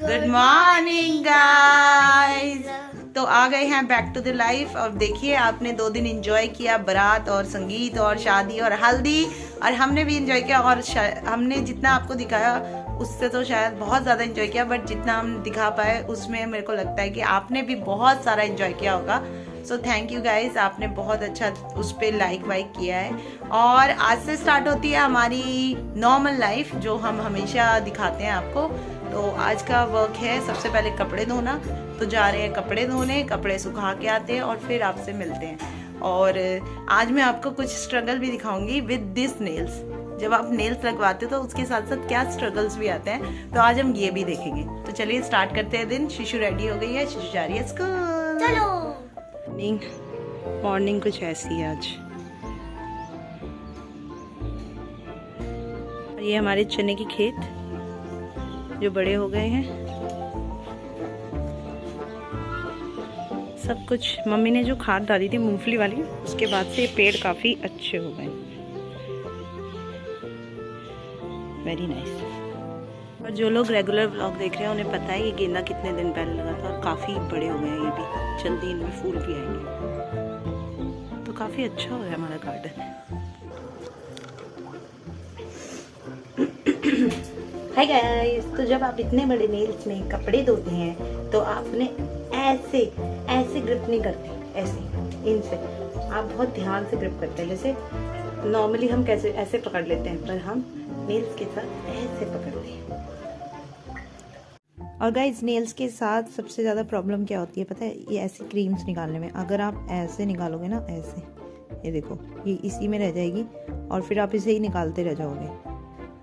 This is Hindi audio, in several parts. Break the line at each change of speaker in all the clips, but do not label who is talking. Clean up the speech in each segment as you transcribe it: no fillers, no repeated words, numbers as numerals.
Good morning guys. तो आ गए हैं बैक टू द लाइफ। और देखिए, आपने 2 दिन एंजॉय किया, बारात और संगीत और शादी और हल्दी, और हमने भी एंजॉय किया। और हमने जितना आपको दिखाया उससे तो शायद बहुत ज़्यादा एंजॉय किया, बट जितना हम दिखा पाए उसमें मेरे को लगता है कि आपने भी बहुत सारा एंजॉय किया होगा। सो थैंक यू गाइज, आपने बहुत अच्छा उस पर लाइक वाइक किया है। और आज से स्टार्ट होती है हमारी नॉर्मल लाइफ, जो हम हमेशा दिखाते हैं आपको। तो आज का वर्क है सबसे पहले कपड़े धोना। तो जा रहे हैं कपड़े धोने, कपड़े सुखा के आते हैं और फिर आपसे मिलते हैं। और आज मैं आपको कुछ स्ट्रगल भी दिखाऊंगी विद दिस नेल्स। जब आप नेल्स लगवाते हो तो उसके साथ साथ क्या स्ट्रगल्स भी आते हैं, तो आज हम ये भी देखेंगे। तो चलिए स्टार्ट करते हैं दिन। शिशु रेडी हो गई है, शिशु जा रही है स्कूल। चलो। मॉर्निंग कुछ ऐसी है आज। और ये हमारे चने के खेत जो बड़े हो गए हैं। सब कुछ मम्मी ने जो खाद डाली थी मूंगफली वाली, उसके बाद से ये पेड़ काफी अच्छे हो गए। Very nice. और जो लोग रेगुलर व्लॉग देख रहे हैं उन्हें पता है ये गेंदा कितने दिन पहले लगा था और काफी बड़े हो गए हैं। ये भी जल्दी इनमें फूल भी आएंगे। तो काफी अच्छा हो रहा है हमारा गार्डन। Hi guys. तो जब आप इतने बड़े नेल्स में कपड़े धोते हैं तो आपने ऐसे ग्रिप नहीं करते, ऐसे इनसे आप बहुत ध्यान से ग्रिप करते हैं। जैसे नॉर्मली हम कैसे ऐसे पकड़ लेते हैं, पर हम नेल्स के साथ ऐसे पकड़ते हैं। और गाइस, नेल्स के साथ सबसे ज़्यादा प्रॉब्लम क्या होती है पता है? ये ऐसी क्रीम्स निकालने में। अगर आप ऐसे निकालोगे ना, ऐसे, ये देखो, ये इसी में रह जाएगी और फिर आप इसे ही निकालते रह जाओगे।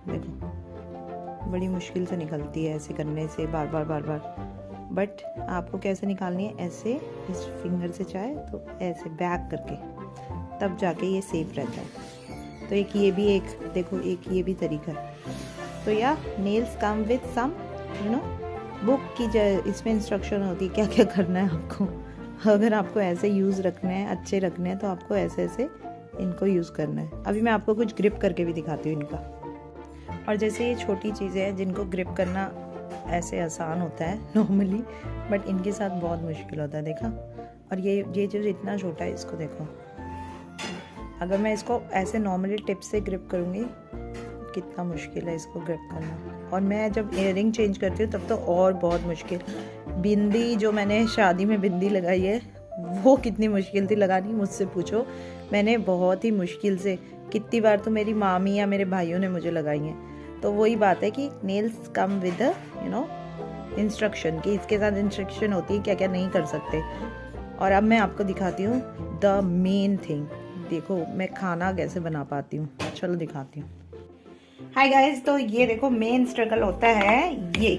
देखो, बड़ी मुश्किल से निकलती है ऐसे करने से, बार बार। बट आपको कैसे निकालनी है? ऐसे इस फिंगर से, चाहे तो ऐसे बैक करके, तब जाके ये सेफ रहता है। तो एक ये भी, एक देखो, एक ये भी तरीका है। तो या nails come with some book की इसमें इंस्ट्रक्शन होती है क्या क्या करना है आपको। अगर आपको ऐसे यूज़ रखने हैं, अच्छे रखने हैं, तो आपको ऐसे इनको यूज़ करना है। अभी मैं आपको कुछ ग्रिप करके भी दिखाती हूँ इनका। और जैसे ये छोटी चीज़ें हैं जिनको ग्रिप करना ऐसे आसान होता है नॉर्मली, बट इनके साथ बहुत मुश्किल होता है। देखा? और ये जो इतना छोटा है, इसको देखो। अगर मैं इसको ऐसे नॉर्मली टिप से ग्रिप करूँगी, कितना मुश्किल है इसको ग्रिप करना। और मैं जब इयररिंग चेंज करती हूँ तब तो और बहुत मुश्किल। बिंदी, जो मैंने शादी में बिंदी लगाई है, वो कितनी मुश्किल थी लगानी, मुझसे पूछो। मैंने बहुत ही मुश्किल से, कितनी बार तो मेरी मामी या मेरे भाइयों ने मुझे लगाई हैं। तो वही बात है कि नेल्स कम विद इंस्ट्रक्शन, कि इसके साथ इंस्ट्रक्शन होती है क्या क्या नहीं कर सकते। और अब मैं आपको दिखाती हूँ द मेन थिंग। देखो मैं खाना कैसे बना पाती हूँ, चलो दिखाती हूँ। हाय गाइस, तो ये देखो मेन स्ट्रगल होता है ये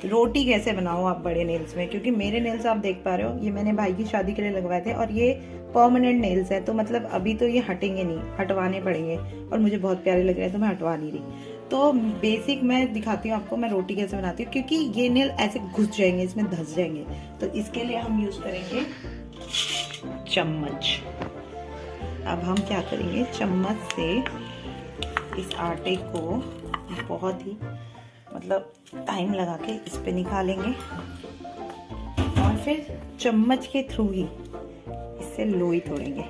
रोटी कैसे बनाओ आप बड़े नेल्स में। क्योंकि मेरे नेल्स आप देख पा रहे हो, ये मैंने भाई की शादी के लिए लगवाए थे और ये परमानेंट नेल्स है। तो मतलब अभी तो ये हटेंगे नहीं, हटवाने पड़ेंगे। और मुझे बहुत प्यारे लग रहे हैं तो मैं हटवा नहीं रही। तो बेसिक मैं दिखाती हूँ आपको मैं रोटी कैसे बनाती हूँ, क्योंकि ये नेल ऐसे घुस जाएंगे, इसमें धंस जाएंगे। तो इसके लिए हम यूज करेंगे चम्मच। अब हम क्या करेंगे, चम्मच से इस आटे को बहुत ही मतलब टाइम लगा के इस पे निकालेंगे और फिर चम्मच के थ्रू ही इससे लोई तोड़ेंगे।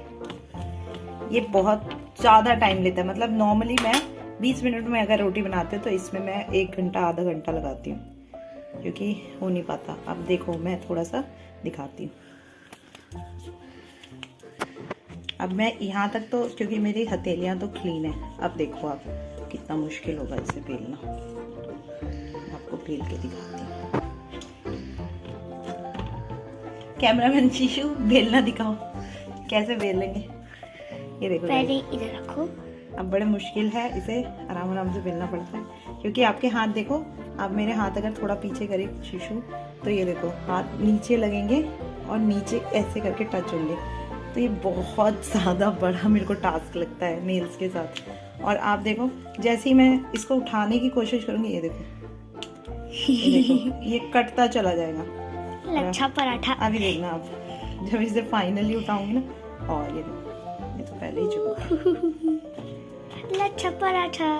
ये बहुत ज़्यादा टाइम लेता है। मतलब नॉर्मली मैं 20 मिनट में अगर रोटी बनाते तो इसमें मैं 1 घंटा आधा घंटा लगाती हूँ, क्योंकि हो नहीं पाता। अब देखो मैं थोड़ा सा दिखाती हूँ। अब मैं यहाँ तक तो, क्योंकि मेरी हथेलियाँ तो क्लीन है। अब देखो आप कितना मुश्किल होगा इसे बेलना। आपको बेल के दिखाती हूँ। कैमरामैन शिशु, बेलना दिखाओ कैसे बेलेंगे। ये देखो,
पहले इधर रखो।
अब बड़े मुश्किल है, इसे आराम आराम से बेलना पड़ता है। क्योंकि आपके हाथ देखो, आप मेरे हाथ अगर थोड़ा पीछे करें शिशु, तो ये देखो हाथ नीचे लगेंगे और नीचे ऐसे करके टच होंगे। तो ये बहुत ज़्यादा बड़ा मेरे को टास्क लगता है नेल्स के साथ। और आप देखो, जैसे ही मैं इसको उठाने की कोशिश करूँगी, ये देखो ये कटता चला जाएगा।
लच्छा पराठा।
अभी देखना आप, जब इसे फाइनली उठाऊंगी ना, और ये देखो, ये तो पहले ही चुका।
लच्छा पराठा।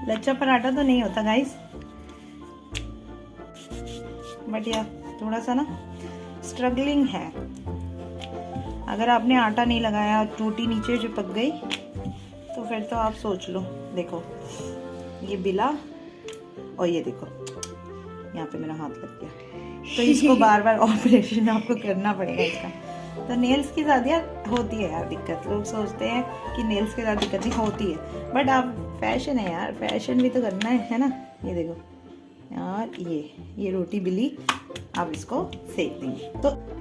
लच्छा पराठा तो नहीं होता गाइस, बट या थोड़ा सा ना स्ट्रगलिंग है। अगर आपने आटा नहीं लगाया, रोटी नीचे चिपक गई तो फिर तो आप सोच लो। देखो ये बिला और ये देखो यहाँ पे मेरा हाथ लग गया, तो इसको बार बार ऑपरेशन आपको करना पड़ेगा इसका। तो नेल्स की ज़्यादा होती है यार दिक्कत। लोग सोचते हैं कि नेल्स के साथ दिक्कत नहीं होती है, बट आप फैशन है यार, फैशन भी तो करना है ना। ये देखो यार, ये रोटी बिली, आप इसको सेक देंगे।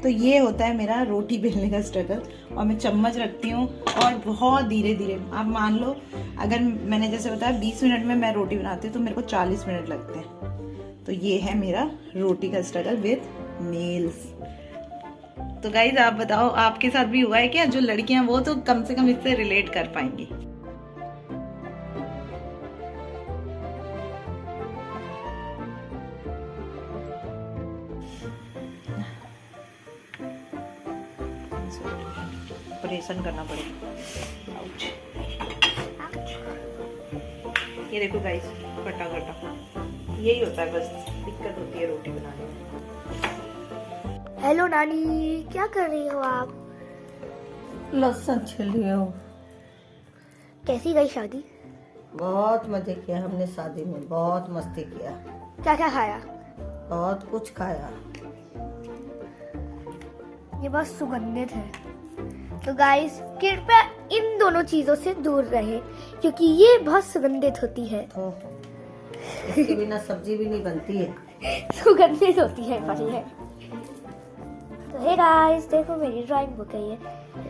तो ये होता है मेरा रोटी बेलने का स्ट्रगल। और मैं चम्मच रखती हूँ और बहुत धीरे धीरे, आप मान लो अगर मैंने जैसे बताया 20 मिनट में मैं रोटी बनाती हूँ तो मेरे को 40 मिनट लगते हैं। तो ये है मेरा रोटी का स्ट्रगल विद नेल्स। तो गाइज आप बताओ, आपके साथ भी हुआ है क्या? जो लड़कियां वो तो कम से कम इससे रिलेट कर पाएंगी। ऑपरेशन करना पड़ेगा। आउच। ये देखो गाइस, कटा कटा, यही होता है, बस दिक्कत होती है रोटी बनाने में।
हेलो नानी, क्या कर रही हो आप?
लहसुन छिल रही हूँ।
कैसी गई शादी?
बहुत मजे किया हमने शादी में, बहुत मस्ती किया,
क्या क्या खाया?
बहुत कुछ खाया।
ये बहुत सुगंधित है। तो गाइस कृपया इन दोनों चीजों से दूर रहे, क्योंकि ये बहुत सुगंधित होती है।
तो इसके बिना सब्जी भी नहीं बनती है।
सुगंधित होती है पर ये। तो हे गाइस, देखो मेरी ड्राइंग बुक है ये।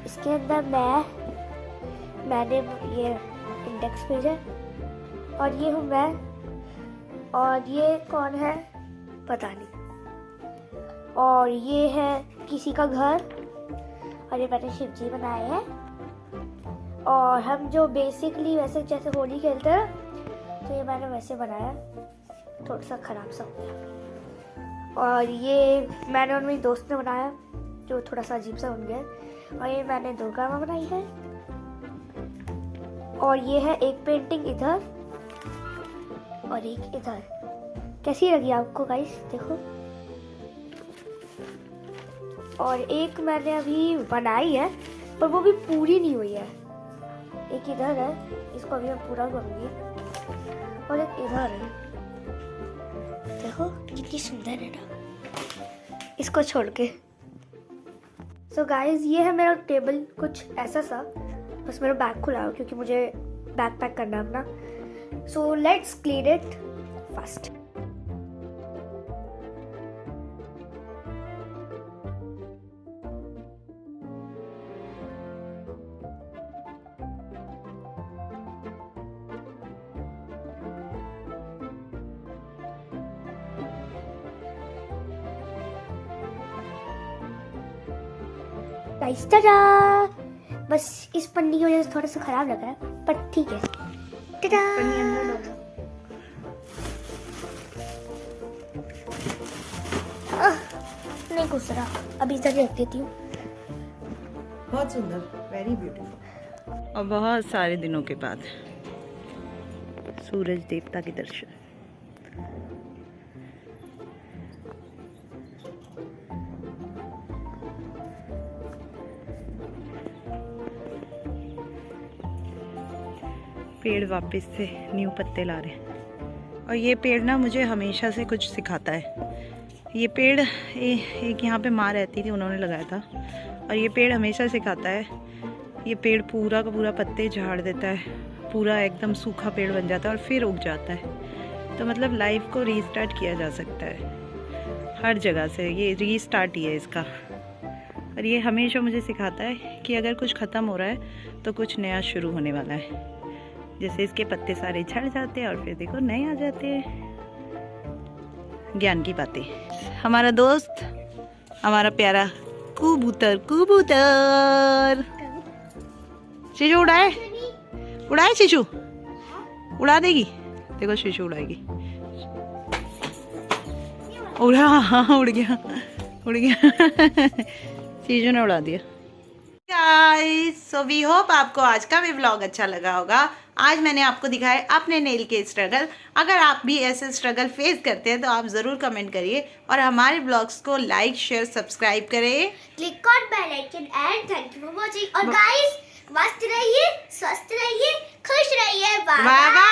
इसके अंदर मैंने ये इंडेक्स पेज है, और ये हूँ मैं, और ये कौन है पता नहीं, और ये है किसी का घर, और ये मैंने शिव जी बनाए हैं। और हम जो बेसिकली वैसे जैसे होली खेलते हैं, तो ये मैंने वैसे बनाया, थोड़ा सा खराब सा हो गया। और ये मैंने और मेरी दोस्त ने बनाया, जो थोड़ा सा अजीब सा बन गया। और ये मैंने दुर्गा माँ बनाई है। और ये है एक पेंटिंग इधर और एक इधर। कैसी लगी आपको गाइस? देखो। और एक मैंने अभी बनाई है, पर वो भी पूरी नहीं हुई है। एक इधर है, इसको अभी मैं पूरा करूंगी, और एक इधर है। देखो कितनी सुंदर है ना, इसको छोड़ के। सो गाइस, ये है मेरा टेबल, कुछ ऐसा सा। बस मेरा बैग खुला हो क्योंकि मुझे बैग पैक करना है अपना। So let's clean it fast. Guys Tata! बस इस पन्नी की वजह से थोड़ा सा खराब लग रहा है, पर ठीक है। टाटा! नहीं घुस रहा, अभी इधर रख देती हूँ।
बहुत सुंदर, वेरी ब्यूटीफुल।
और बहुत सारे दिनों के बाद सूरज देवता के दर्शन। पेड़ वापस से न्यू पत्ते ला रहे हैं। और ये पेड़ ना मुझे हमेशा से कुछ सिखाता है। ये पेड़ एक यहाँ पे माँ रहती थी, उन्होंने लगाया था। और ये पेड़ हमेशा सिखाता है। ये पेड़ पूरा का पूरा पत्ते झाड़ देता है, पूरा एकदम सूखा पेड़ बन जाता है और फिर उग जाता है। तो मतलब लाइफ को रीस्टार्ट किया जा सकता है हर जगह से। ये रीस्टार्ट ही है इसका। और ये हमेशा मुझे सिखाता है कि अगर कुछ ख़त्म हो रहा है तो कुछ नया शुरू होने वाला है। जैसे इसके पत्ते सारे झड़ जाते हैं और फिर देखो नए आ जाते हैं। ज्ञान की बातें। हमारा दोस्त, हमारा प्यारा कबूतर, कबूतर शिशु उड़ाए, उड़ाए शिशु, उड़ा देगी। देखो शिशु उड़ाएगी। उड़ा, हाँ उड़ गया, उड़ गया। शिशु ने उड़ा दिया। गाइस, सो वी होप आपको आज का भी व्लॉग अच्छा लगा होगा। आज मैंने आपको दिखाया अपने नेल के स्ट्रगल। अगर आप भी ऐसे स्ट्रगल फेस करते हैं तो आप ज़रूर कमेंट करिए और हमारे ब्लॉग्स को लाइक शेयर सब्सक्राइब करें।
Click on bell icon and thank you for watching. और गाइस मस्त रहिए, स्वस्थ रहिए, खुश रहिए। Bye
bye.